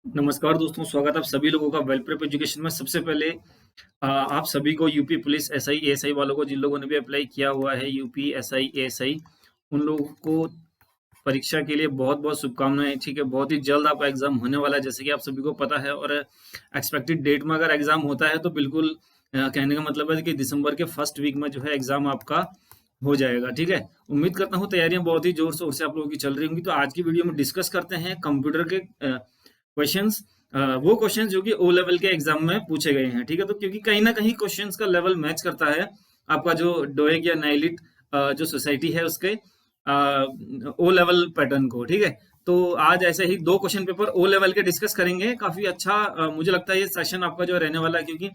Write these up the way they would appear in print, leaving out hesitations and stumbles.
नमस्कार दोस्तों, स्वागत आप सभी लोगों का वेल प्रेप एजुकेशन में। सबसे पहले आप सभी को यूपी पुलिस एसआई एएसआई वालों को, जिन लोगों ने भी अप्लाई किया हुआ है यूपी एसआई एएसआई, उन लोगों को परीक्षा के लिए बहुत बहुत शुभकामनाएं। ठीक है, बहुत ही जल्द आपका एग्जाम होने वाला है, जैसे कि आप सभी को पता है। और एक्सपेक्टेड डेट में अगर एग्जाम होता है तो बिल्कुल कहने का मतलब है कि दिसंबर के फर्स्ट वीक में जो है एग्जाम आपका हो जाएगा। ठीक है, उम्मीद करता हूँ तैयारियां बहुत ही जोर शोर से आप लोगों की चल रही होंगी। तो आज की वीडियो में डिस्कस करते हैं कंप्यूटर के क्वेश्चंस, वो क्वेश्चंस जो कि ओ लेवल के एग्जाम में पूछे गए हैं। ठीक है, तो क्योंकि कहीं ना कहीं क्वेश्चंस का लेवल मैच करता है आपका जो डोएग या नाइलिट जो सोसाइटी है उसके ओ लेवल पैटर्न को। ठीक है, तो आज ऐसे ही दो क्वेश्चन पेपर ओ लेवल के डिस्कस करेंगे। काफी अच्छा मुझे लगता है ये सेशन आपका जो रहने वाला है, क्योंकि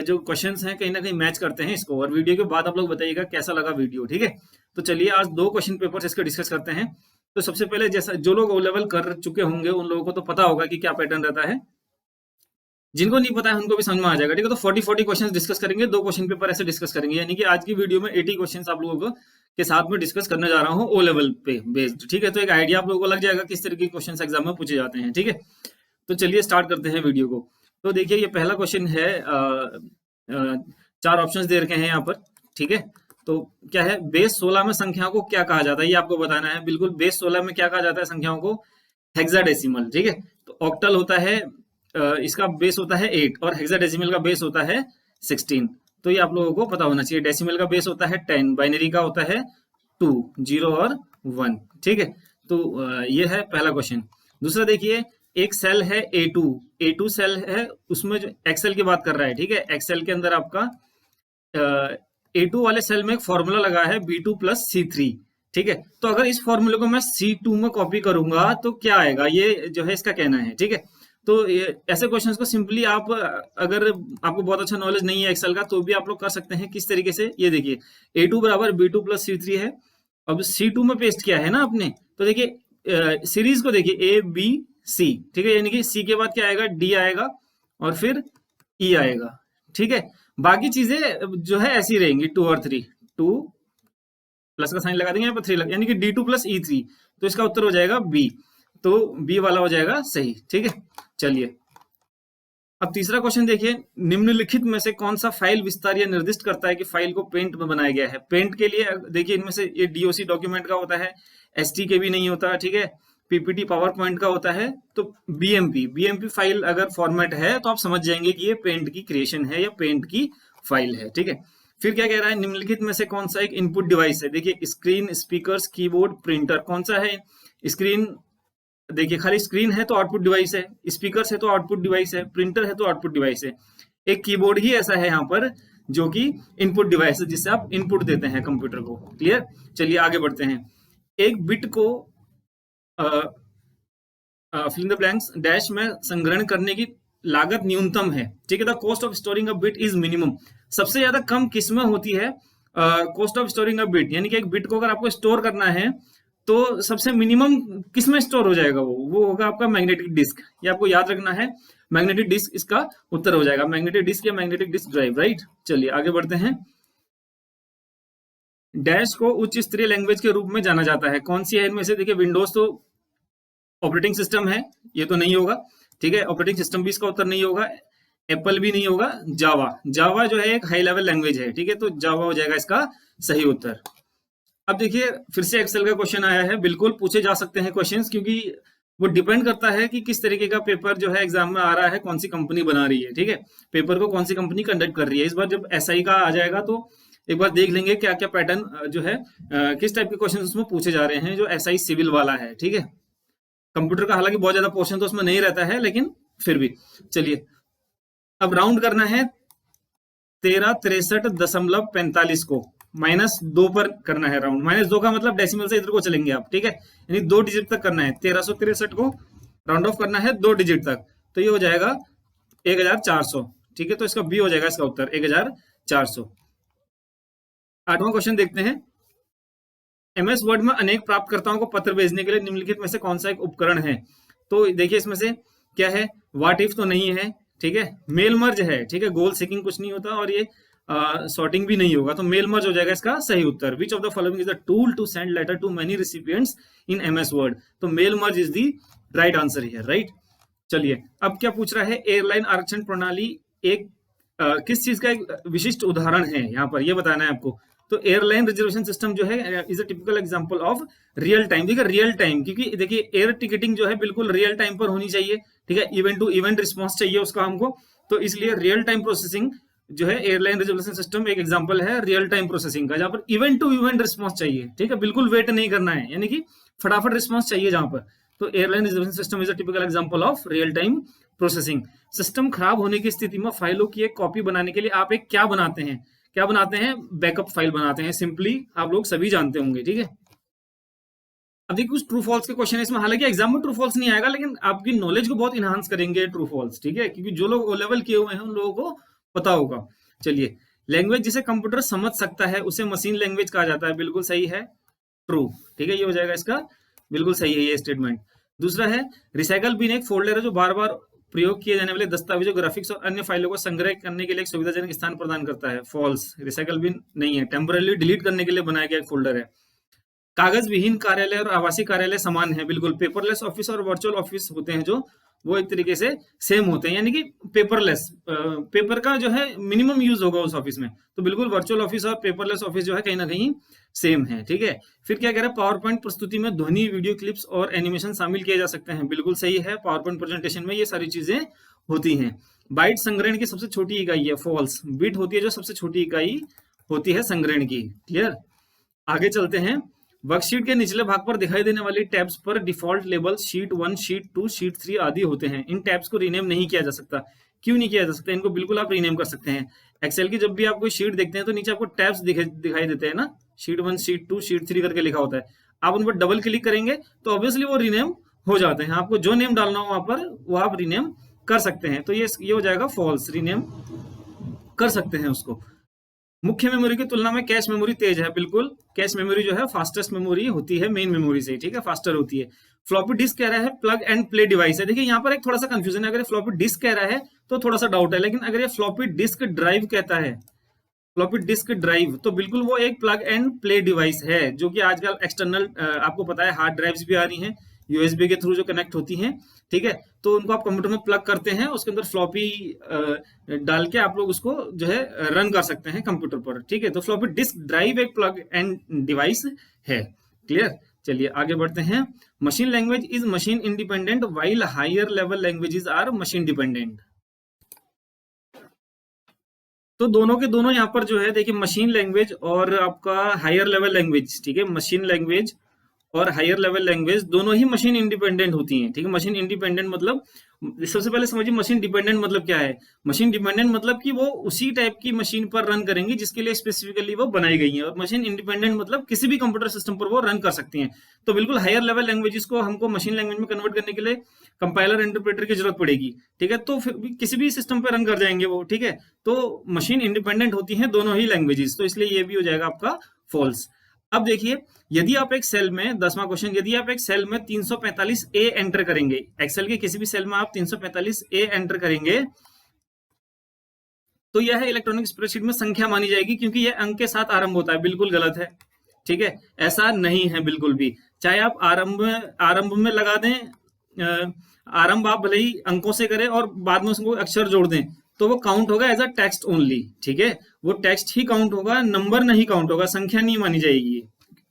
जो क्वेश्चंस हैं कहीं ना कहीं मैच करते हैं इसको। और वीडियो के बाद आप लोग बताइएगा कैसा लगा वीडियो। ठीक है, तो चलिए आज दो क्वेश्चन पेपर इसके डिस्कस करते हैं। तो सबसे पहले, जैसा जो लोग ओ लेवल कर चुके होंगे उन लोगों को तो पता होगा कि क्या पैटर्न रहता है। जिनको नहीं पता है उनको भी समझ में आ जाएगा। ठीक है, तो 40 क्वेश्चंस डिस्कस करेंगे, दो क्वेश्चन पेपर ऐसे डिस्कस करेंगे। यानी कि आज की वीडियो में 80 क्वेश्चंस आप लोगों को के साथ में डिस्कस करने जा रहा हूँ ओ लेवल पे बेस्ड। ठीक है, तो एक आइडिया आप लोगों को लग जाएगा किस तरह के क्वेश्चन एग्जाम में पूछे जाते हैं। ठीक है, तो चलिए स्टार्ट करते हैं वीडियो को। तो देखिए, ये पहला क्वेश्चन है। चार ऑप्शंस दे रखे हैं यहाँ पर। ठीक है, तो क्या है, बेस 16 में संख्याओं को क्या कहा जाता है, ये आपको बताना है। बिल्कुल, बेस 16 में क्या कहा जाता है संख्याओं को? हेक्साडेसिमल। ठीक है, तो ऑक्टल होता है, इसका बेस होता है 8 और हेक्साडेसिमल का बेस होता है 16। तो ये आप लोगों को पता होना चाहिए। डेसिमल का बेस होता है 10, बाइनरी का होता है 2, 0 और 1। ठीक है, तो ये है पहला क्वेश्चन। दूसरा देखिए, एक सेल है A2 सेल है, उसमें जो एक्सेल की बात कर रहा है। ठीक है, एक्सेल के अंदर आपका A2 वाले सेल में एक फॉर्मूला लगा है B2 प्लस C3। ठीक है, तो अगर इस फॉर्मूले को मैं C2 में कॉपी करूंगा तो क्या आएगा, ये जो है इसका कहना है। ठीक है, तो ऐसे क्वेश्चंस को सिंपली आप, अगर आपको बहुत अच्छा नॉलेज नहीं है एक्सेल का, तो भी आप लोग कर सकते हैं। किस तरीके से, ये देखिए, A2 बराबर B2 प्लस C3 है। अब C2 में पेस्ट किया है ना आपने, तो देखिए सीरीज को देखिए ABC। ठीक है, यानी कि C के बाद क्या आएगा, D आएगा और फिर E आएगा। ठीक है, बाकी चीजें जो है ऐसी रहेंगी, 2 और 3। 2 प्लस का साइन लगा देंगे यहाँ पर, 3 यानी कि D2 प्लस E3। तो इसका उत्तर हो जाएगा B। तो B वाला हो जाएगा सही। ठीक है, चलिए अब तीसरा क्वेश्चन देखिए, निम्नलिखित में से कौन सा फाइल विस्तार यह निर्दिष्ट करता है कि फाइल को पेंट में बनाया गया है। पेंट के लिए देखिए, इनमें से ये डीओसी डॉक्यूमेंट का होता है, एसटीके भी नहीं होता। ठीक है, पीपीटी पावर पॉइंट का होता है। तो बीएमपी फाइल अगर फॉर्मेट है तो आप समझ जाएंगे कि ये पेंट की क्रिएशन है या पेंट की फाइल है। ठीक है, फिर क्या कह रहा है, निम्नलिखित में से कौन सा एक इनपुट डिवाइस है। देखिए, स्क्रीन, स्पीकर्स, कीबोर्ड, प्रिंटर, कौन सा है? स्क्रीन, देखिए खाली स्क्रीन है तो आउटपुट डिवाइस है, स्पीकर है तो आउटपुट डिवाइस है, प्रिंटर है तो आउटपुट डिवाइस है। एक कीबोर्ड ही ऐसा है यहाँ पर जो कि इनपुट डिवाइस है, जिससे आप इनपुट देते हैं कंप्यूटर को। क्लियर, चलिए आगे बढ़ते हैं। एक बिट को fill in the blanks dash में संग्रहण करने की लागत न्यूनतम है। ठीक है, the cost of storing a bit is minimum. सबसे ज्यादा कम किस में होती है cost of storing a bit, यानी कि एक बिट को अगर आपको स्टोर करना है तो सबसे मिनिमम किस में स्टोर हो जाएगा, वो होगा आपका मैग्नेटिक डिस्क। ये आपको याद रखना है, मैग्नेटिक डिस्क इसका उत्तर हो जाएगा, मैग्नेटिक डिस्क या मैग्नेटिक डिस्क ड्राइव। राइट, चलिए आगे बढ़ते हैं। डैश को उच्च स्तरीय लैंग्वेज के रूप में जाना जाता है, कौन सी है इनमें से? देखिए, विंडोज तो ऑपरेटिंग सिस्टम है, ये तो नहीं होगा। ठीक है, ऑपरेटिंग सिस्टम भी इसका उत्तर नहीं होगा। एप्पल भी नहीं होगा। जावा जो है एक हाई लेवल लैंग्वेज है। ठीक है, तो जावा हो जाएगा इसका सही उत्तर। अब देखिए, फिर से एक्सेल का क्वेश्चन आया है। बिल्कुल पूछे जा सकते हैं क्वेश्चंस, क्योंकि वो डिपेंड करता है कि किस तरीके का पेपर जो है एग्जाम में आ रहा है, कौन सी कंपनी बना रही है। ठीक है, पेपर को कौन सी कंपनी कंडक्ट कर रही है। इस बार जब एसआई का आ जाएगा तो एक बार देख लेंगे क्या क्या पैटर्न जो है, किस टाइप के क्वेश्चन उसमें पूछे जा रहे हैं, जो एसआई सिविल वाला है। ठीक है, कंप्यूटर का हालांकि बहुत ज्यादा पोर्शन तो उसमें नहीं रहता है, लेकिन फिर भी चलिए अब राउंड करना है। 1363.45 को -2 पर करना है राउंड। -2 का मतलब डेसिमल से इधर को चलेंगे आप। ठीक है, यानी 2 डिजिट तक करना है। 1363 को राउंड ऑफ करना है 2 डिजिट तक, तो ये हो जाएगा 1400। ठीक है, तो इसका बी हो जाएगा इसका उत्तर 1400। 8वां क्वेश्चन देखते हैं। एमएस वर्ड में अनेक प्राप्तकर्ताओं को पत्र भेजने के लिए निम्नलिखित में से कौन सा एक उपकरण है? तो देखिए, इसमें से क्या है, व्हाट इफ तो नहीं है। ठीक है, मेल मर्ज है। ठीक है, गोल सीकिंग कुछ नहीं होता, और ये सॉर्टिंग भी नहीं होगा, तो मेल मर्ज हो जाएगा इसका सही उत्तर। Which of the following is the tool to send letter to many recipients in MS Word? तो mail merge is the right answer here. Right, चलिए अब क्या पूछ रहा है, एयरलाइन आरक्षण प्रणाली एक किस चीज का एक विशिष्ट उदाहरण है, यहाँ पर ये बताना है आपको। तो एयरलाइन रिजर्वेशन सिस्टम जो है is a typical example of real time. देखिए रियल टाइम, क्योंकि देखिए एयर टिकटिंग जो है बिल्कुल रियल टाइम पर होनी चाहिए, ठीक है, इवेंट टू इवेंट रिस्पॉन्स चाहिए उसका हमको, तो इसलिए रियल टाइम प्रोसेसिंग जो है एयरलाइन रिजर्वेशन सिस्टम एक एग्जांपल है रियल टाइम प्रोसेसिंग का, जहां पर इवेंट टू इवेंट रिस्पॉन्स चाहिए, ठीक है, बिल्कुल वेट नहीं करना है, यानी कि फटाफट रिस्पॉन्स चाहिए जहां पर। तो airline reservation system is a typical example of real time processing. System खराब होने की स्थिति में फाइलों की एक कॉपी बनाने के लिए आप एक क्या बनाते हैं, क्या बनाते हैं, बैकअप फाइल बनाते हैं, सिंपली आप लोग सभी जानते होंगे, ठीक है। अब देखिए कुछ ट्रू फॉल्स के क्वेश्चन है इसमें, हालांकि एग्जाम में ट्रू फॉल्स नहीं आएगा, लेकिन आपकी नॉलेज को बहुत इनहांस करेंगे ट्रू फॉल्स, ठीक है, क्योंकि जो लोग ओ लेवल किए हुए हैं उन लोगों को पता होगा। चलिए, लैंग्वेज जिसे कंप्यूटर समझ सकता है उसे मशीन लैंग्वेज कहा जाता है, बिल्कुल सही है, ट्रू, ठीक है, ये हो जाएगा इसका, बिल्कुल सही है ये स्टेटमेंट। दूसरा है, रिसाइकल बिन एक फोल्डर है जो बार बार प्रयोग किए जाने वाले दस्तावेजों, ग्राफिक्स और अन्य फाइलों को संग्रह करने के लिए एक सुविधाजनक स्थान प्रदान करता है, फॉल्स, रिसाइकल बिन नहीं है, टेम्पररी डिलीट करने के लिए बनाया गया एक फोल्डर है। कागज विहीन कार्यालय और आवासीय कार्यालय समान है, बिल्कुल, पेपरलेस ऑफिस और वर्चुअल ऑफिस होते हैं जो वो एक तरीके से सेम होते हैं, यानी कि पेपरलेस, पेपर का जो है मिनिमम यूज होगा उस ऑफिस में, तो बिल्कुल वर्चुअल ऑफिस और पेपरलेस ऑफिस जो है कहीं ना कहीं सेम है, ठीक है। फिर क्या कह रहा है, पावर पॉइंट प्रस्तुति में ध्वनि, वीडियो क्लिप्स और एनिमेशन शामिल किए जा सकते हैं, बिल्कुल सही है, पावर पॉइंट प्रेजेंटेशन में ये सारी चीजें होती हैं। बाइट संग्रहण की सबसे छोटी इकाई है, फॉल्स, बिट होती है जो सबसे छोटी इकाई होती है संग्रहण की, क्लियर। आगे चलते हैं, वर्कशीट के निचले भाग पर दिखाई देने वाली टैब्स पर default label sheet 1, sheet 2, sheet 3 आदि होते हैं, इन टैब्स को रीनेम नहीं किया जा सकता, क्यों नहीं किया जा सकता, इनको बिल्कुल आप रीनेम कर सकते हैं। एक्सेल की जब भी आप कोई शीट देखते हैं तो नीचे आपको टैब्स दिखाई देते हैं ना, शीट 1, शीट 2, शीट 3 करके लिखा होता है, आप उन पर डबल क्लिक करेंगे तो ऑब्वियसली वो रीनेम हो जाते हैं, आपको जो नेम डालना हो वहां पर वो आप रीनेम कर सकते हैं, तो ये हो जाएगा फॉल्स, रीनेम कर सकते हैं उसको। मुख्य मेमोरी की तुलना में कैश मेमोरी तेज है, बिल्कुल, कैश मेमोरी जो है फास्टेस्ट मेमोरी होती है मेन मेमोरी से, ठीक है, फास्टर होती है। फ्लॉपी डिस्क कह रहा है प्लग एंड प्ले डिवाइस है, देखिए यहाँ पर एक थोड़ा सा कंफ्यूजन है, अगर फ्लॉपी डिस्क कह रहा है तो थोड़ा सा डाउट है, लेकिन अगर ये फ्लॉपी डिस्क ड्राइव कहता है, फ्लॉपी डिस्क ड्राइव, तो बिल्कुल वो एक प्लग एंड प्ले डिवाइस है, जो कि आजकल एक्सटर्नल आपको पता है हार्ड ड्राइव्स भी आ रही हैं यूएसबी के थ्रू जो कनेक्ट होती हैं, ठीक है, तो उनको आप कंप्यूटर में प्लग करते हैं, उसके अंदर फ्लॉपी डाल के आप लोग उसको जो है रन कर सकते हैं कंप्यूटर पर, ठीक है, तो फ्लॉपी डिस्क ड्राइव एक प्लग एंड डिवाइस है, क्लियर। चलिए आगे बढ़ते हैं, machine language is machine independent while higher level languages are machine dependent. तो दोनों के दोनों यहाँ पर जो है देखिए, मशीन लैंग्वेज और आपका हायर लेवल लैंग्वेज, ठीक है, मशीन लैंग्वेज और हायर लेवल लैंग्वेज दोनों ही मशीन इंडिपेंडेंट होती हैं, ठीक है। मशीन इंडिपेंडेंट मतलब, सबसे पहले समझिए मशीन डिपेंडेंट मतलब क्या है। मशीन डिपेंडेंट मतलब कि वो उसी टाइप की मशीन पर रन करेंगी जिसके लिए स्पेसिफिकली वो बनाई गई है, और मशीन इंडिपेंडेंट मतलब किसी भी कंप्यूटर सिस्टम पर वो रन कर सकती हैं। तो बिल्कुल हायर लेवल लैंग्वेजेस को हमको मशीन लैंग्वेज में कन्वर्ट करने के लिए कंपाइलर इंटरप्रेटर की जरूरत पड़ेगी, ठीक है, तो फिर भी किसी भी सिस्टम पर रन कर जाएंगे वो, ठीक है। तो मशीन इंडिपेंडेंट होती हैं दोनों ही लैंग्वेजेस, तो इसलिए ये भी हो जाएगा आपका फॉल्स। अब देखिए, यदि आप एक सेल में 10वां क्वेश्चन, यदि आप एक सेल में 345A एंटर करेंगे, एक्सेल के किसी भी सेल में आप 345A एंटर करेंगे, तो यह इलेक्ट्रॉनिक स्प्रेडशीट में संख्या मानी जाएगी, क्योंकि यह अंक के साथ आरंभ होता है, बिल्कुल गलत है, ठीक है, ऐसा नहीं है बिल्कुल भी। चाहे आप आरंभ में लगा दें, आरंभ आप भले ही अंकों से करें और बाद में उसको अक्षर जोड़ दें, तो वो काउंट होगा एज अ टेक्स्ट ओनली, ठीक है, वो टेक्स्ट ही काउंट होगा, नंबर नहीं काउंट होगा, संख्या नहीं मानी जाएगी।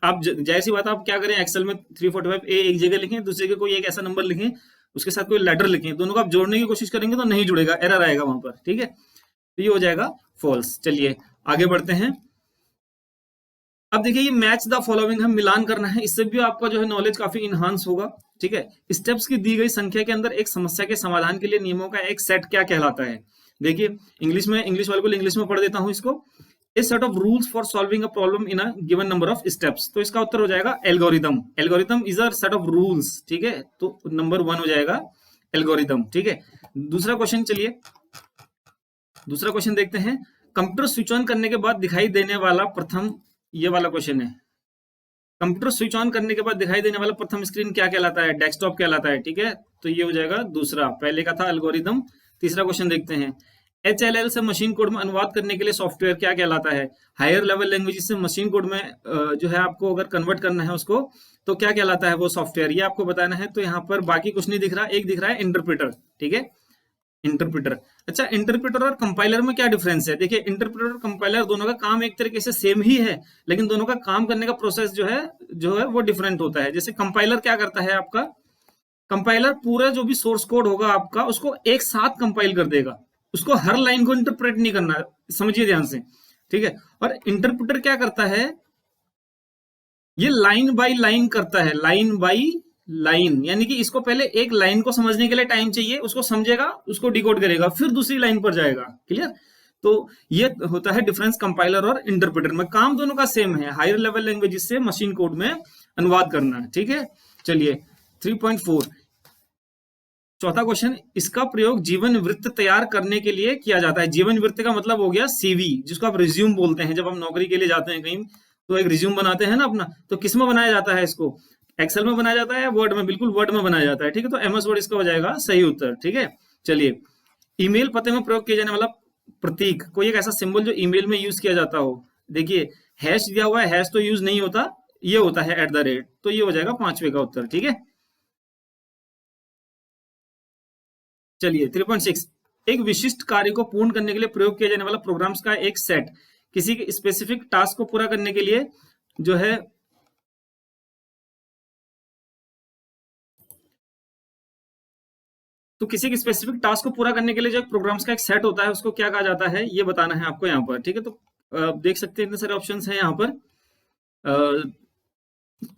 आप जैसी बात, आप क्या करें, एक्सेल में 345A एक जगह लिखें, दूसरे के कोई एक ऐसा नंबर लिखें, उसके साथ कोई लेटर लिखें, दोनों को आप जोड़ने की कोशिश करेंगे तो नहीं जुड़ेगा, एरर आएगा वहां पर, ठीक है, तो ये हो जाएगा फॉल्स। चलिए आगे बढ़ते हैं। अब देखिए, ये मैच द फॉलोइंग हम मिलान करना है, इससे भी आपका जो है नॉलेज काफी इनहांस होगा, ठीक है। स्टेप्स की दी गई संख्या के अंदर एक समस्या के समाधान के लिए नियमों का एक सेट क्या कहलाता है। देखिए, इंग्लिश वाले को इंग्लिश में पढ़ देता हूं इसको, a set of rules for solving a problem in a given number of steps, तो इसका उत्तर हो जाएगा algorithm. Algorithm is a set of rules, ठीक है, तो नंबर 1 हो जाएगा एल्गोरिथम, ठीक है। दूसरा क्वेश्चन, चलिए दूसरा क्वेश्चन देखते हैं। कंप्यूटर स्विच ऑन करने के बाद दिखाई देने वाला प्रथम, ये वाला क्वेश्चन है, कंप्यूटर स्विच ऑन करने के बाद दिखाई देने वाला प्रथम स्क्रीन क्या कहलाता है, डेस्कटॉप कहलाता है, ठीक है, तो ये हो जाएगा दूसरा, पहले का था एल्गोरिथम। तीसरा क्वेश्चन देखते हैं, HLL से मशीन कोड में अनुवाद करने के लिए सॉफ्टवेयर क्या कहलाता है। हायर लेवल लैंग्वेज से मशीन कोड में जो है आपको अगर कन्वर्ट करना है उसको, तो क्या कहलाता है वो सॉफ्टवेयर, ये आपको बताना है। तो यहाँ पर बाकी कुछ नहीं दिख रहा, एक दिख रहा है इंटरप्रेटर, ठीक है, इंटरप्रेटर। अच्छा, इंटरप्रेटर और कंपाइलर में क्या डिफरेंस है? देखिए, इंटरप्रेटर और कंपाइलर दोनों का काम एक तरीके से सेम ही है, लेकिन दोनों का काम करने का प्रोसेस जो है वो डिफरेंट होता है। जैसे कंपाइलर क्या करता है आपका, कंपाइलर पूरा जो भी सोर्स कोड होगा आपका उसको एक साथ कंपाइल कर देगा, उसको हर लाइन को इंटरप्रेट नहीं करना, समझिए ध्यान से, ठीक है। और इंटरप्रेटर क्या करता है, ये लाइन बाय लाइन करता है, लाइन बाय लाइन, यानी कि इसको पहले एक लाइन को समझने के लिए टाइम चाहिए, उसको समझेगा, उसको डिकोड करेगा, फिर दूसरी लाइन पर जाएगा। क्लियर? तो ये होता है डिफरेंस कंपाइलर और इंटरप्रेटर में। काम दोनों का सेम है, हायर लेवल लैंग्वेज से मशीन कोड में अनुवाद करना है, ठीक है। चलिए 3.4 चौथा क्वेश्चन, इसका प्रयोग जीवन वृत्त तैयार करने के लिए किया जाता है। जीवन वृत्त का मतलब हो गया सीवी, जिसको आप रिज्यूम बोलते हैं। जब हम नौकरी के लिए जाते हैं कहीं तो एक रिज्यूम बनाते हैं ना अपना, तो किस में बनाया जाता है इसको, एक्सेल में बनाया जाता है या वर्ड में? बिल्कुल वर्ड में बनाया जाता है, ठीक है। तो एमएस वर्ड इसका हो जाएगा सही उत्तर, ठीक है। चलिए, ईमेल पते में प्रयोग किया जाने वाला प्रतीक, कोई एक ऐसा सिंबल जो ईमेल में यूज किया जाता हो। देखिए हैश दिया हुआ है, हैश तो यूज नहीं होता, ये होता है @, तो ये हो जाएगा 5वें का उत्तर, ठीक है। चलिए 3.6, एक विशिष्ट कार्य को पूर्ण करने के लिए प्रयोग किया जाने वाला प्रोग्राम्स का एक सेट, किसी के स्पेसिफिक टास्क को पूरा करने के लिए जो है तो किसी के स्पेसिफिक टास्क को पूरा करने के लिए जो प्रोग्राम्स का एक सेट होता है उसको क्या कहा जाता है, ये बताना है आपको यहाँ पर, ठीक है। तो देख सकते हैं इतने सारे ऑप्शंस हैं यहाँ पर।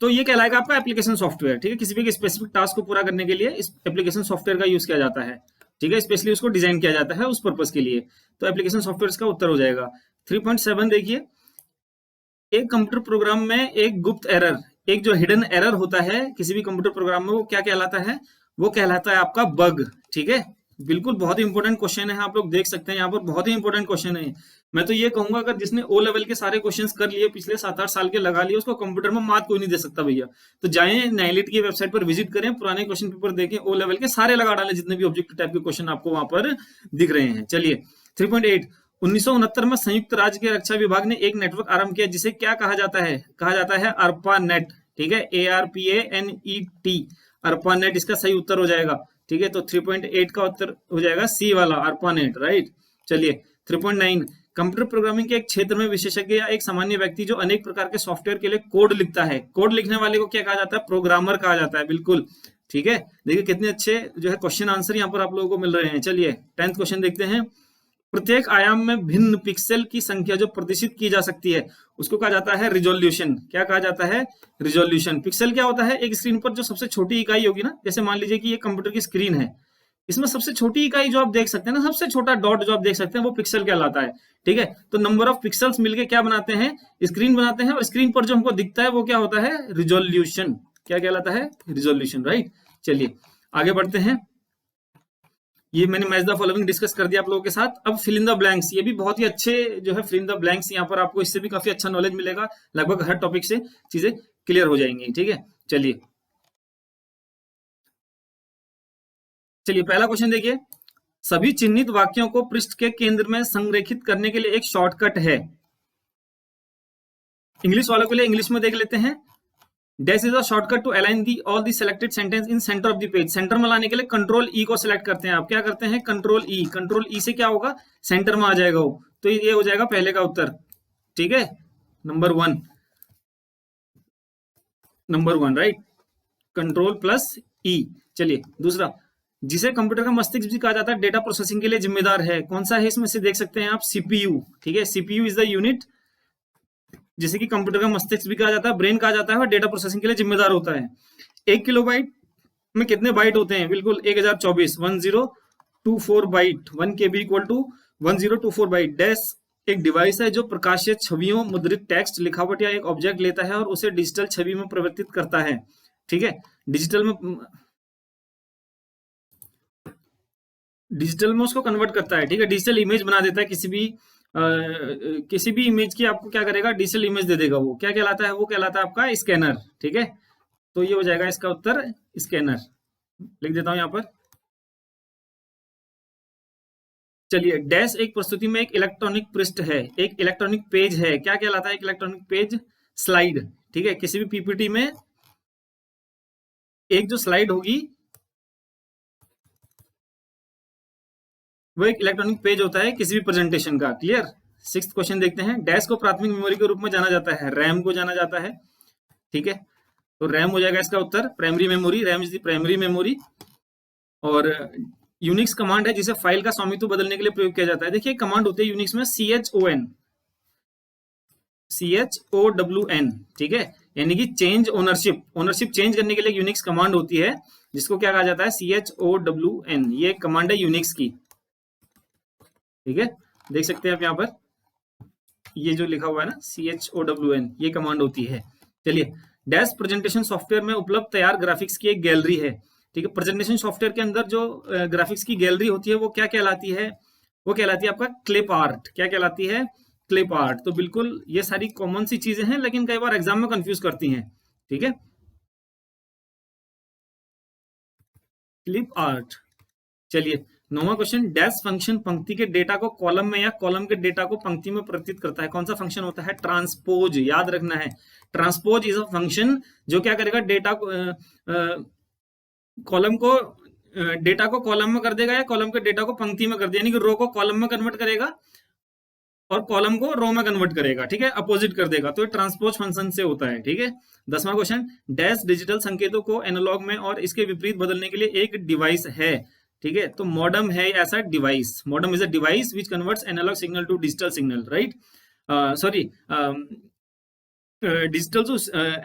तो ये कहलाएगा आपका एप्लीकेशन सॉफ्टवेयर, ठीक है। किसी भी स्पेसिफिक टास्क को पूरा करने के लिए इस एप्लीकेशन सॉफ्टवेयर का यूज किया जाता है, ठीक है। स्पेशली उसको डिजाइन किया जाता है उस पर्पज के लिए, तो एप्लीकेशन सॉफ्टवेयर का उत्तर हो जाएगा। 3.7 देखिए, एक कंप्यूटर प्रोग्राम में एक गुप्त एरर, एक जो हिडन एरर होता है किसी भी कंप्यूटर प्रोग्राम में, वो क्या कहलाता है? वो कहलाता है आपका बग, ठीक है। बिल्कुल बहुत ही इंपॉर्टेंट क्वेश्चन है, आप लोग देख सकते हैं यहाँ पर, बहुत ही इंपॉर्टेंट क्वेश्चन है। मैं तो ये कहूंगा अगर जिसने ओ लेवल के सारे क्वेश्चंस कर लिए पिछले 7-8 साल के लगा लिए, उसको कंप्यूटर में मात कोई नहीं दे सकता भैया। तो जाएं नाइलिट की वेबसाइट पर विजिट करें, पुराने क्वेश्चन पेपर देखें, ओ लेवल के सारे लगा डालें, जितने भी ऑब्जेक्टिव टाइप के क्वेश्चन आपको वहां पर दिख रहे हैं। चलिए 3.8, 1969 में संयुक्त राज्य के रक्षा विभाग ने एक नेटवर्क आरंभ किया जिसे क्या कहा जाता है? कहा जाता है ARPANET, ठीक है, ARPANET, ARPANET इसका सही उत्तर हो जाएगा, ठीक है। तो 3.8 का उत्तर हो जाएगा सी वाला, ARPANET, राइट। चलिए 3.9, कंप्यूटर प्रोग्रामिंग के एक क्षेत्र में विशेषज्ञ या एक सामान्य व्यक्ति जो अनेक प्रकार के सॉफ्टवेयर के लिए कोड लिखता है, कोड लिखने वाले को क्या कहा जाता है? प्रोग्रामर कहा जाता है, बिल्कुल, ठीक है। देखिए कितने अच्छे जो है क्वेश्चन आंसर यहाँ पर आप लोगों को मिल रहे हैं। चलिए 10th क्वेश्चन देखते हैं, प्रत्येक आयाम में भिन्न पिक्सल की संख्या जो प्रदर्शित की जा सकती है उसको कहा जाता है रिजोल्यूशन। क्या कहा जाता है? रिजोल्यूशन। पिक्सल क्या होता है? एक स्क्रीन पर जो सबसे छोटी इकाई होगी ना, जैसे मान लीजिए कि ये कंप्यूटर की स्क्रीन है, इसमें सबसे छोटी इकाई जो आप देख सकते हैं ना, सबसे छोटा डॉट जो आप देख सकते हैं, वो पिक्सल कहलाता है, ठीक है। तो नंबर ऑफ पिक्सल्स मिलके क्या बनाते हैं? स्क्रीन बनाते हैं, और स्क्रीन पर जो हमको दिखता है वो क्या होता है? रिजोल्यूशन। क्या कहलाता है? Resolution, right. चलिए आगे बढ़ते हैं, ये मैंने मैच द फॉलोइंग डिस्कस कर दिया आप लोगों के साथ। अब फिल इन द ब्लैंक्स, ये भी बहुत ही अच्छे जो है फिल इन द ब्लैंक्स, यहाँ पर आपको इससे भी काफी अच्छा नॉलेज मिलेगा, लगभग हर टॉपिक से चीजें क्लियर हो जाएंगी, ठीक है। चलिए पहला क्वेश्चन देखिए, सभी चिन्हित वाक्यों को पृष्ठ के केंद्र में संरेखित करने के लिए एक शॉर्टकट है। इंग्लिश वालों के लिए इंग्लिश में देख लेते हैं, dash is a shortcut to align the all the selected sentence in centre of the page. Centre में लाने के लिए कंट्रोल ई को सिलेक्ट करते हैं आप, क्या करते हैं? कंट्रोल ई, कंट्रोल ई से क्या होगा? सेंटर में आ जाएगा वो, तो ये हो जाएगा पहले का उत्तर, ठीक है, number one, right, control plus E. चलिए दूसरा, जिसे कंप्यूटर का मस्तिष्क भी कहा जाता है, डेटा प्रोसेसिंग के लिए जिम्मेदार है, कौन सा है? इसमें से देख सकते हैं आप, सीपीयू, ठीक है। सीपीयू इज द यूनिट जिसे कि कंप्यूटर का मस्तिष्क भी कहा जाता है, ब्रेन कहा जाता है, और डेटा प्रोसेसिंग के लिए जिम्मेदार होता है। 1 किलोबाइट में कितने बाइट होते हैं? बिल्कुल 1024, 1024 byte, 1 KB equal to 1024 byte. Dash एक डिवाइस है जो प्रकाशित छवियों, मुद्रित टेक्स्ट, लिखावट या एक ऑब्जेक्ट लेता है और उसे डिजिटल छवि में परिवर्तित करता है, ठीक है। डिजिटल में उसको कन्वर्ट करता है, ठीक है, डिजिटल इमेज बना देता है। किसी भी इमेज की आपको क्या करेगा? डिजिटल इमेज दे देगा। वो क्या कहलाता है? वो कहलाता है आपका स्कैनर, ठीक है। तो ये हो जाएगा इसका उत्तर, स्कैनर, लिख देता हूं यहां पर। चलिए डैश एक प्रस्तुति में एक इलेक्ट्रॉनिक पृष्ठ है, एक इलेक्ट्रॉनिक पेज है, क्या कहलाता है? एक इलेक्ट्रॉनिक पेज, स्लाइड, ठीक है। किसी भी पीपीटी में एक जो स्लाइड होगी वो एक इलेक्ट्रॉनिक पेज होता है किसी भी प्रेजेंटेशन का। क्लियर। सिक्स्थ क्वेश्चन देखते हैं। डैश को प्राथमिक मेमोरी के रूप में जाना जाता है, रैम को जाना जाता है। ठीक है, तो रैम हो जाएगा इसका उत्तर, primary memory. RAM is the primary memory. और यूनिक्स कमांड है जिसे फाइल का स्वामित्व बदलने के लिए प्रयोग किया जाता है। देखिए कमांड होती है यूनिक्स में CHON। ठीक है, यानी कि चेंज ओनरशिप, ओनरशिप चेंज करने के लिए यूनिक्स कमांड होती है जिसको क्या कहा जाता है, CHOWN। ये कमांड है यूनिक्स की। ठीक है, देख सकते हैं आप यहाँ पर ये जो लिखा हुआ है ना CHOWN, ये कमांड होती है। चलिए, डैश प्रेजेंटेशन सॉफ्टवेयर में उपलब्ध तैयार ग्राफिक्स की एक गैलरी है। ठीक है, प्रेजेंटेशन सॉफ्टवेयर के अंदर जो ग्राफिक्स की गैलरी होती है वो क्या कहलाती है, वो कहलाती है आपका क्लिप आर्ट। क्या कहलाती है, क्लिप आर्ट। तो बिल्कुल ये सारी कॉमन सी चीजें हैं लेकिन कई बार एग्जाम में कंफ्यूज करती हैं। ठीक है, क्लिप आर्ट। चलिए, नौवां क्वेश्चन। डैश फंक्शन पंक्ति के डेटा को कॉलम में या कॉलम के डेटा को पंक्ति में परिवर्तित करता है। कौन सा फंक्शन होता है, ट्रांसपोज। याद रखना है, ट्रांसपोज इज अ फंक्शन जो क्या करेगा, डेटा को कॉलम को डेटा को कॉलम में कर देगा या कॉलम के डेटा को पंक्ति में कर देगा, यानी कि रो को कॉलम में कन्वर्ट करेगा और कॉलम को रो में कन्वर्ट करेगा। ठीक है, अपोजिट कर देगा। तो ये ट्रांसपोज फंक्शन से होता है। ठीक है, 10वां क्वेश्चन। डैश डिजिटल संकेतों को एनालॉग में और इसके विपरीत बदलने के लिए एक डिवाइस है। ठीक है, तो मॉडम है ऐसा device. Modem is a device which converts analogue signal to digital signal, right. Sorry, digital to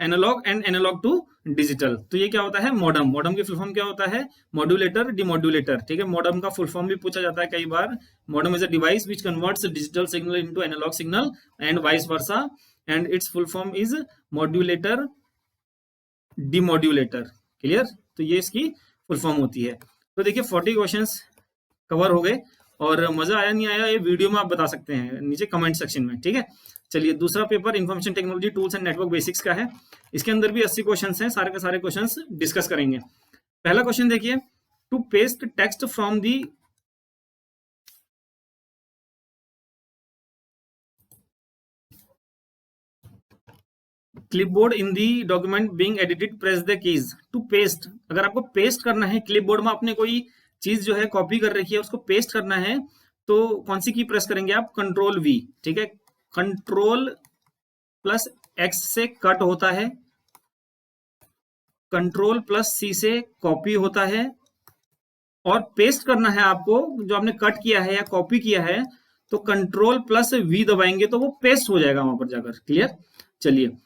analogue and analogue to digital. तो ये क्या होता है, मॉडम। मॉडम की फुल फॉर्म क्या होता है, मॉड्यूलेटर, डिमॉड्यूलेटर। ठीक है, मॉडम का फुल फॉर्म भी पूछा जाता है कई बार। Modem is a device which converts digital signal into analog signal and vice versa, and its full form is modulator, demodulator. Clear, तो ये इसकी फुल फॉर्म होती है। तो देखिए 40 क्वेश्चंस कवर हो गए, और मजा आया नहीं आया ये वीडियो में आप बता सकते हैं नीचे कमेंट सेक्शन में। ठीक है, चलिए दूसरा paper information technology tools and network basics का है। इसके अंदर भी 80 क्वेश्चंस हैं, सारे के सारे क्वेश्चंस डिस्कस करेंगे। पहला क्वेश्चन देखिए, to paste text from the clipboard in the document being edited press the keys. To paste, अगर आपको पेस्ट करना है क्लिपबोर्ड में, आपने कोई चीज जो है कॉपी कर रखी है उसको पेस्ट करना है, तो कौन सी की प्रेस करेंगे आप, कंट्रोल V। ठीक है, कंट्रोल प्लस X से कट होता है, कंट्रोल प्लस C से कॉपी होता है, और पेस्ट करना है आपको जो आपने कट किया है या कॉपी किया है, तो कंट्रोल प्लस V दबाएंगे तो वो पेस्ट हो जाएगा वहां पर जाकर। क्लियर। चलिए,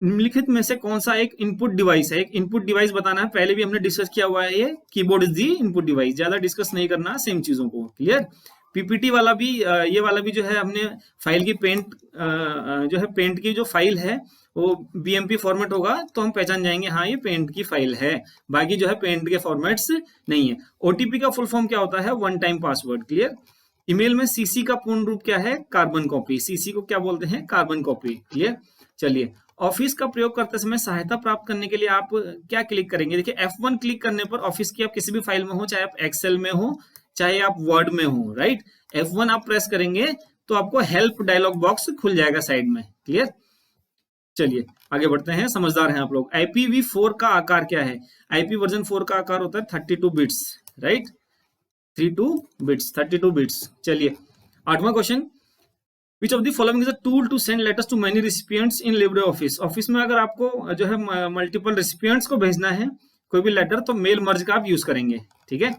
निम्नलिखित में से कौन सा एक इनपुट डिवाइस है, एक इनपुट डिवाइस बताना है। पहले भी हमने डिस्कस किया हुआ है, ये keyboard is the input device, ज्यादा डिस्कस नहीं करना सेम चीजों को। क्लियर। पीपीटी वाला भी, ये वाला भी जो है हमने फाइल की पेंट, जो है पेंट की जो फाइल है वो BMP फॉर्मेट होगा तो हम पहचान जाएंगे हाँ ये पेंट की फाइल है, बाकी जो है पेंट के फॉर्मेट्स नहीं है। OTP का फुल फॉर्म क्या होता है, one time password. Clear. Email में CC का पूर्ण रूप क्या है, कार्बन कॉपी। CC को क्या बोलते हैं, कार्बन कॉपी। क्लियर। चलिए, ऑफिस का प्रयोग करते समय सहायता प्राप्त करने के लिए आप क्या क्लिक करेंगे। देखिए F1 क्लिक करने पर ऑफिस की आप किसी भी फाइल में हो, चाहे आप एक्सेल में हो चाहे आप वर्ड में हो, राइट। F1 आप प्रेस करेंगे तो आपको हेल्प डायलॉग बॉक्स खुल जाएगा साइड में। क्लियर। चलिए आगे बढ़ते हैं, समझदार हैं आप लोग। IPv4 का आकार क्या है, IP वर्जन 4 का आकार होता है 32 बिट्स, राइट। 32 बिट्स। चलिए 8वां question, Which of the following is a tool to send letters to many recipients in LibreOffice। Office में अगर आपको जो है मल्टीपल रिसिपिएंट्स को भेजना है कोई भी लेटर, तो मेल मर्ज का आप यूज करेंगे। ठीक है।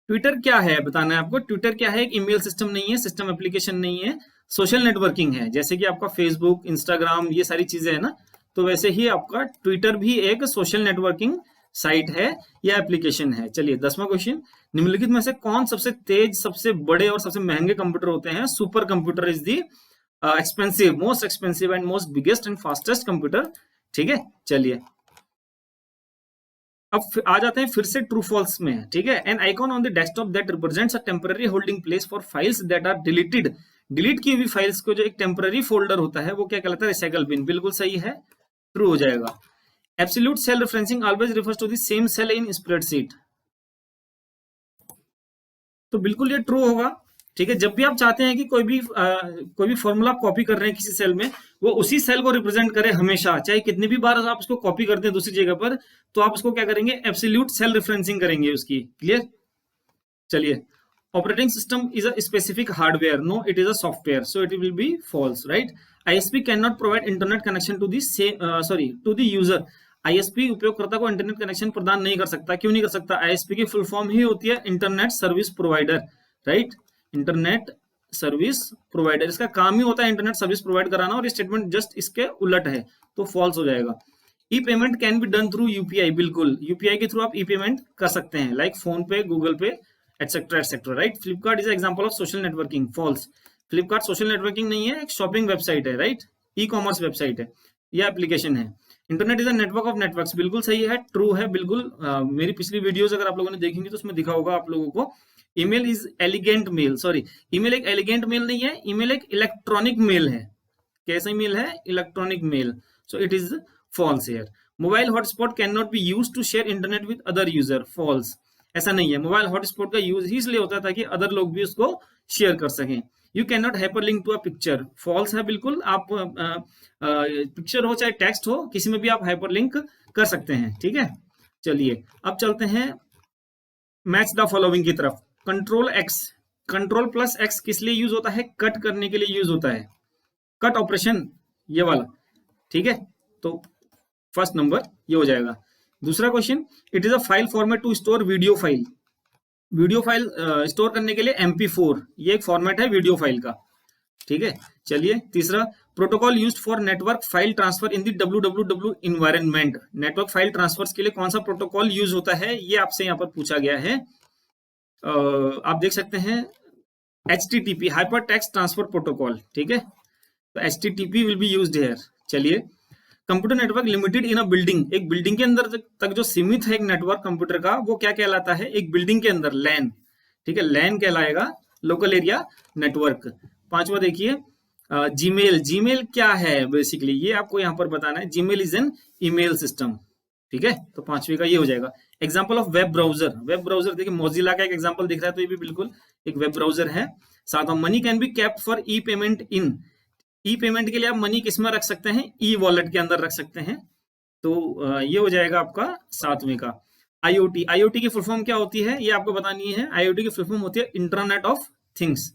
ट्विटर क्या है बताना है आपको। ट्विटर क्या है, एक ईमेल सिस्टम नहीं है, सिस्टम एप्लीकेशन नहीं है, सोशल नेटवर्किंग है। जैसे कि आपका फेसबुक, इंस्टाग्राम, ये सारी चीजें है ना, तो वैसे ही आपका ट्विटर भी एक सोशल नेटवर्किंग साइट है या एप्लीकेशन है। चलिए 10वां क्वेश्चन, निम्नलिखित में से कौन सबसे तेज, सबसे बड़े और सबसे महंगे कंप्यूटर होते हैं। Super computer is the expensive, most expensive and most biggest and fastest computer. ठीक है। चलिए अब आ जाते हैं फिर से ट्रू फॉल्स में। ठीक है। An icon on the desktop that represents a temporary holding place for files that are deleted. Delete की हुई फाइल्स को जो एक टेम्पररी फोल्डर होता है वो क्या कहलाता है, रिसाइकल बिन। बिल्कुल सही है, ट्रू हो जाएगा। Absolute cell referencing always refers to the same cell in spreadsheet। तो बिल्कुल ये ट्रू होगा। ठीक है, जब भी आप चाहते हैं कि कोई भी फॉर्मूला कॉपी कर रहे हैं किसी सेल में, वो उसी सेल को रिप्रेजेंट करे हमेशा, चाहे कितनी भी बार आप उसको कॉपी करते हैं दूसरी जगह पर, तो आप उसको क्या करेंगे, एब्सोल्यूट सेल रेफरेंसिंग करेंगे उसकी। क्लियर? चलिए, operating system is a specific hardware, no it is a software, so it will be false, right? ISP can not provide internet connection to the user. ISP उपयोगकर्ता को internet connection प्रदान नहीं कर सकता। क्यों नहीं कर सकता? आईएसपी की फुल फॉर्म ही होती है internet service provider, right? Internet service provider, इसका काम ही होता है इंटरनेट सर्विस प्रोवाइड कराना, और स्टेटमेंट जस्ट इसके उलट है, तो फॉल्स हो जाएगा। E payment can be done through UPI, बिल्कुल यूपीआई के थ्रू आप ई पेमेंट कर सकते हैं, like PhonePe, Google Pay, etcetera etcetera, right? Flipkart is example of social networking, false. Flipkart social networking नहीं है, एक शॉपिंग वेबसाइट है, राइट? ई कॉमर्स वेबसाइट है या एप्लीकेशन है। Internet is a network of networks, बिल्कुल सही है, ट्रू है, बिल्कुल। मेरी पिछली वीडियोस अगर आप लोगों ने देखेंगे तो उसमें दिखा होगा आप लोगों को। Email is elegant mail, sorry, email एक एलिगेंट मेल नहीं है, ईमेल एक इलेक्ट्रॉनिक मेल है। कैसा मेल है? Electronic mail, so it is false here. Mobile hotspot can not be use to share internet with other user, false. ऐसा नहीं है, मोबाइल हॉटस्पॉट का यूज ही इसलिए होता है ताकि अदर लोग भी उसको शेयर कर सकें। You can not hyperlink to a picture, false है बिल्कुल। आप पिक्चर हो चाहे टेक्स्ट हो, किसी में भी आप हाइपरलिंक कर सकते हैं, ठीक है? चलिए, अब चलते हैं मैच द फॉलोइंग की तरफ। Control x, control plus x किस लिए यूज होता है? कट करने के लिए यूज होता है, कट ऑपरेशन, ये वाला, ठीक है? तो फर्स्ट नंबर ये हो जाएगा। दूसरा क्वेश्चन, it is a file format to store video file, video file स्टोर करने के लिए MP4, ये एक फॉर्मेट है वीडियो फाइल का, ठीक है? चलिए, तीसरा, protocol used for network file transfer in the www environment, network file transfer के लिए कौन सा प्रोटोकॉल यूज होता है, ये आपसे यहाँ पर पूछा गया है। आप देख सकते हैं HTTP, hyper text transfer protocol, ठीक है? तो HTTP will be used here. चलिए, कंप्यूटर नेटवर्क लिमिटेड इन अ बिल्डिंग, एक बिल्डिंग के अंदर तक जो सीमित है एक नेटवर्क कंप्यूटर का, वो क्या कहलाता है? एक बिल्डिंग के अंदर लैन, ठीक है? लैन कहलाएगा, लोकल एरिया नेटवर्क। पांचवा देखिए, जीमेल, जीमेल क्या है बेसिकली, ये आपको यहाँ पर बताना है। Gmail is an email system, ठीक है? तो पांचवे का ये हो जाएगा। Example of web browser, web browser देखिए, मोजिला का एक एग्जाम्पल दिख रहा है, तो ये भी बिल्कुल एक वेब ब्राउजर है। सातवां, money can be kept for E payment in, E payment के लिए आप मनी किस में रख सकते हैं? ई वॉलेट के अंदर रख सकते हैं। तो ये हो जाएगा आपका सातवें का। IoT, IoT की फुल फॉर्म क्या होती है ये आपको बतानी है। IoT की फुल फॉर्म होती है इंटरनेट ऑफ थिंग्स,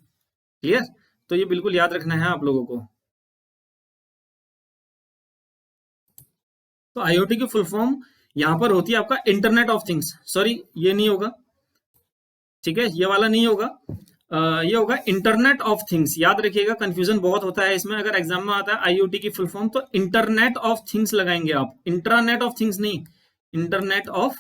क्लियर? तो ये बिल्कुल याद रखना है आप लोगों को। तो IoT की फुल फॉर्म यहां पर होती है आपका इंटरनेट ऑफ थिंग्स, सॉरी ये नहीं होगा, ठीक है? ये वाला नहीं होगा, ये होगा इंटरनेट ऑफ थिंग्स। याद रखिएगा, कंफ्यूजन बहुत होता है इसमें, अगर एग्जाम में आता है IoT की फुल फॉर्म तो इंटरनेट ऑफ थिंग्स लगाएंगे आप, इंटरनेट ऑफ थिंग्स नहीं, इंटरनेट ऑफ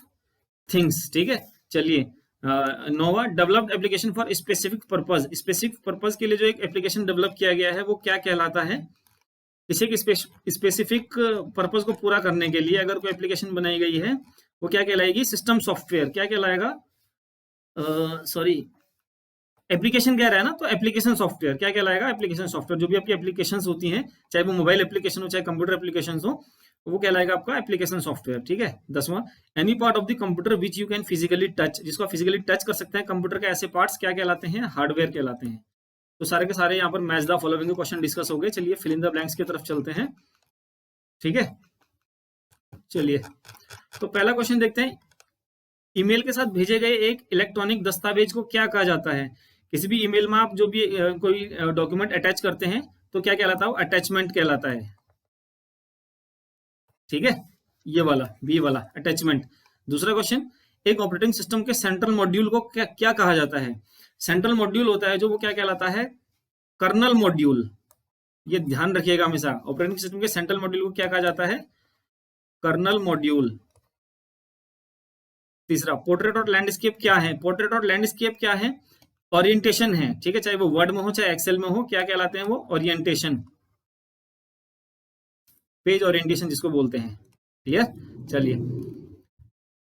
थिंग्स, ठीक है? चलिए, नोवा, developed application for specific purpose, specific purpose के लिए जो एक एप्लीकेशन डेवलप किया गया है वो क्या कहलाता है? इसे स्पेसिफिक पर्पज को पूरा करने के लिए अगर कोई एप्लीकेशन बनाई गई है वो क्या कहलाएगी? System software. क्या कहलाएगा? सॉरी, एप्लीकेशन कह रहा है ना, तो एप्लीकेशन सॉफ्टवेयर क्या कहलाएगा? Application software. जो भी आपकी एप्लीकेशंस होती हैं, चाहे वो मोबाइल एप्लीकेशन हो चाहे कंप्यूटर एप्लीकेशन हो, वो कहलाएगा आपका एप्लीकेशन सॉफ्टवेयर, ठीक है? 10वां, any part of the computer which you can physically touch, जिसको फिजिकली टच कर सकते हैं कंप्यूटर के, ऐसे पार्ट्स क्या कहलाते हैं? हार्डवेयर कहलाते हैं। तो सारे के सारे यहाँ पर मैच द फॉलोइंग के क्वेश्चन डिस्कस हो गए। चलिए, फिल इन द ब्लैंक्स की तरफ चलते हैं, ठीक है? चलिए, तो पहला क्वेश्चन देखते हैं। ईमेल के साथ भेजे गए एक इलेक्ट्रॉनिक दस्तावेज को क्या कहा जाता है? किसी भी ईमेल में आप जो भी कोई डॉक्यूमेंट अटैच करते हैं तो क्या कहलाता है? अटैचमेंट कहलाता है, ठीक है? ये वाला बी वाला अटैचमेंट। दूसरा क्वेश्चन, एक ऑपरेटिंग सिस्टम के सेंट्रल मॉड्यूल को क्या कहा जाता है? सेंट्रल मॉड्यूल होता है जो, वो क्या कहलाता है? Kernel module. ये ध्यान रखिएगा हमेशा, ऑपरेटिंग सिस्टम के सेंट्रल मॉड्यूल को क्या कहा जाता है? Kernel module. तीसरा, पोर्ट्रेट और लैंडस्केप क्या है? पोर्ट्रेट और लैंडस्केप क्या है? ओरिएंटेशन है, ठीक है? चाहे वो वर्ड में हो चाहे एक्सेल में हो, क्या कहलाते हैं वो? ओरिएंटेशन, पेज ओरिएंटेशन जिसको बोलते हैं, क्लियर? चलिए,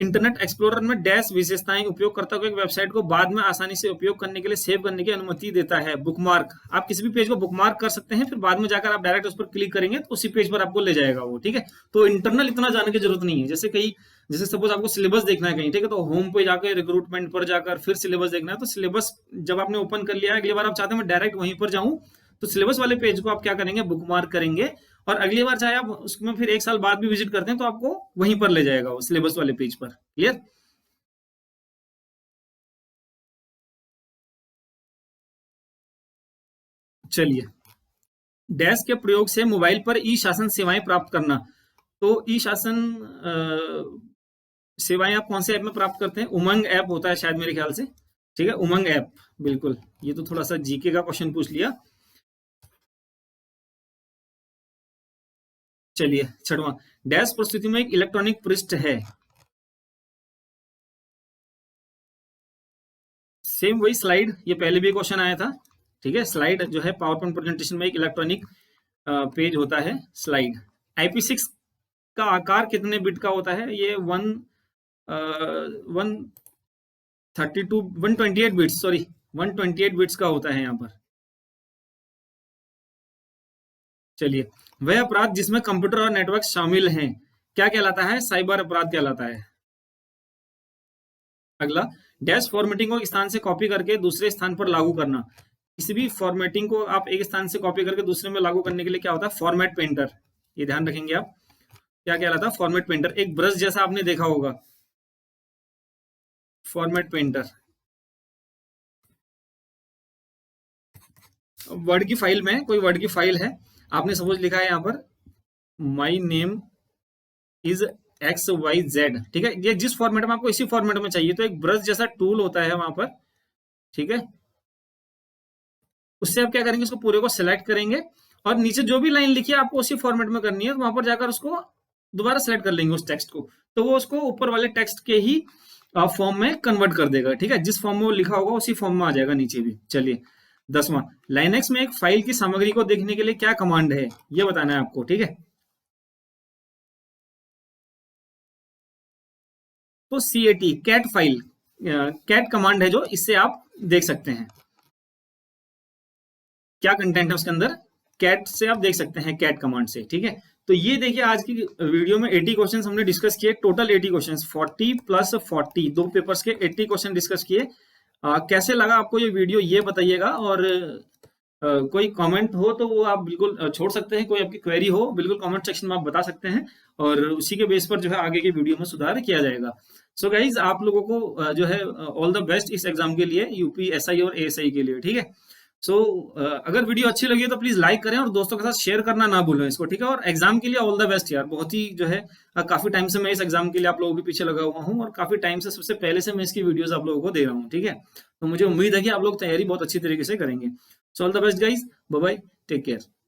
इंटरनेट एक्सप्लोरर में डैश विशेषताएं उपयोगकर्ता को एक वेबसाइट को बाद में आसानी से उपयोग करने के लिए सेव करने की अनुमति देता है। बुकमार्क, आप किसी भी पेज को बुकमार्क कर सकते हैं, फिर बाद में जाकर आप डायरेक्ट उस पर क्लिक करेंगे तो उसी पेज पर आपको ले जाएगा वो, ठीक है। तो इंटरनल इतना जाने की जरूरत नहीं है। जैसे सपोज आपको सिलेबस देखना है कहीं, ठीक है, तो होम पे जाकर रिक्रूटमेंट पर जाकर फिर सिलेबस देखना है, तो सिलेबस जब आपने ओपन कर लिया, अगली बार आप चाहते हैं मैं डायरेक्ट वहीं पर जाऊं, तो सिलेबस वाले पेज को आप क्या करेंगे, बुकमार्क करेंगे, और अगली बार चाहे आप उसमें फिर 1 साल बाद भी विजिट करते हैं तो आपको वहीं पर ले जाएगा वो सिलेबस वाले पेज पर। क्लियर? चलिए, डैश के प्रयोग से मोबाइल पर ई शासन सेवाएं प्राप्त करना। तो ई शासन सेवाएं आप कौन से ऐप में प्राप्त करते हैं? उमंग ऐप होता है शायद मेरे ख्याल से, ठीक है, उमंग ऐप, बिल्कुल। ये तो थोड़ा सा जीके का क्वेश्चन पूछ लिया। चलिए, छठवां, डैश प्रस्तुति में एक इलेक्ट्रॉनिक पृष्ठ है। सेम वही स्लाइड, ये पहले भी क्वेश्चन आया था, ठीक है। स्लाइड जो है पावर पॉइंट प्रेजेंटेशन में एक इलेक्ट्रॉनिक पेज होता है, स्लाइड। IP6 का आकार कितने बिट का होता है? ये 132 128 बिट्स, सॉरी 128 बिट्स का होता है यहाँ पर। चलिए, वह अपराध जिसमें कंप्यूटर और नेटवर्क शामिल हैं क्या कहलाता है? साइबर अपराध कहलाता है। अगला, डैश फॉर्मेटिंग को एक स्थान से कॉपी करके दूसरे स्थान पर लागू करना। किसी भी फॉर्मेटिंग को आप एक स्थान से कॉपी करके दूसरे में लागू करने के लिए क्या होता है? Format painter. ये ध्यान रखेंगे आप, क्या कहलाता है? Format painter. एक ब्रश जैसा आपने देखा होगा, फॉर्मेट पेंटर। वर्ड की फाइल में, कोई वर्ड की फाइल है, आपने सपोज लिखा है यहाँ पर माई नेम इज XYZ, ठीक है, ये जिस फॉर्मेट में आपको इसी फॉर्मेट में चाहिए, तो एक ब्रश जैसा टूल होता है वहां पर, ठीक है। उससे आप क्या करेंगे, उसको पूरे को सिलेक्ट करेंगे और नीचे जो भी लाइन लिखी है आपको उसी फॉर्मेट में करनी है, तो वहां पर जाकर उसको दोबारा सिलेक्ट कर लेंगे उस टेक्स्ट को, तो वो उसको ऊपर वाले टेक्स्ट के ही फॉर्म में कन्वर्ट कर देगा, ठीक है। जिस फॉर्म में वो लिखा होगा उसी फॉर्म में आ जाएगा नीचे भी। चलिए, 10वां, लाइनेक्स में एक फाइल की सामग्री को देखने के लिए क्या कमांड है, ये बताना है आपको, ठीक है। तो CAT, cat file, cat command है जो, इससे आप देख सकते हैं क्या कंटेंट है उसके अंदर। कैट से आप देख सकते हैं, कैट कमांड से, ठीक है। तो ये देखिए, आज की वीडियो में 80 क्वेश्चंस हमने डिस्कस किए, टोटल 80 क्वेश्चंस, 40 + 40, 2 पेपर्स के 80 क्वेश्चन डिस्कस किए। कैसे लगा आपको ये वीडियो, ये बताइएगा। और कोई कमेंट हो तो वो आप बिल्कुल छोड़ सकते हैं, कोई आपकी क्वेरी हो बिल्कुल कमेंट सेक्शन में आप बता सकते हैं, और उसी के बेस पर जो है आगे की वीडियो में सुधार किया जाएगा। सो गाइज, आप लोगों को जो है ऑल द बेस्ट इस एग्जाम के लिए, UPSI और ASI के लिए, ठीक है। सो अगर वीडियो अच्छी लगी तो प्लीज लाइक करें और दोस्तों के साथ शेयर करना ना भूलें इसको, ठीक है। और एग्जाम के लिए ऑल द बेस्ट यार, बहुत ही जो है काफी टाइम से मैं इस एग्जाम के लिए आप लोगों के पीछे लगा हुआ हूँ, और काफी टाइम से, सबसे पहले से मैं इसकी वीडियोस आप लोगों को दे रहा हूँ, ठीक है। तो मुझे उम्मीद है कि आप लोग तैयारी बहुत अच्छी तरीके से करेंगे। So all the best guys, bye bye, take care.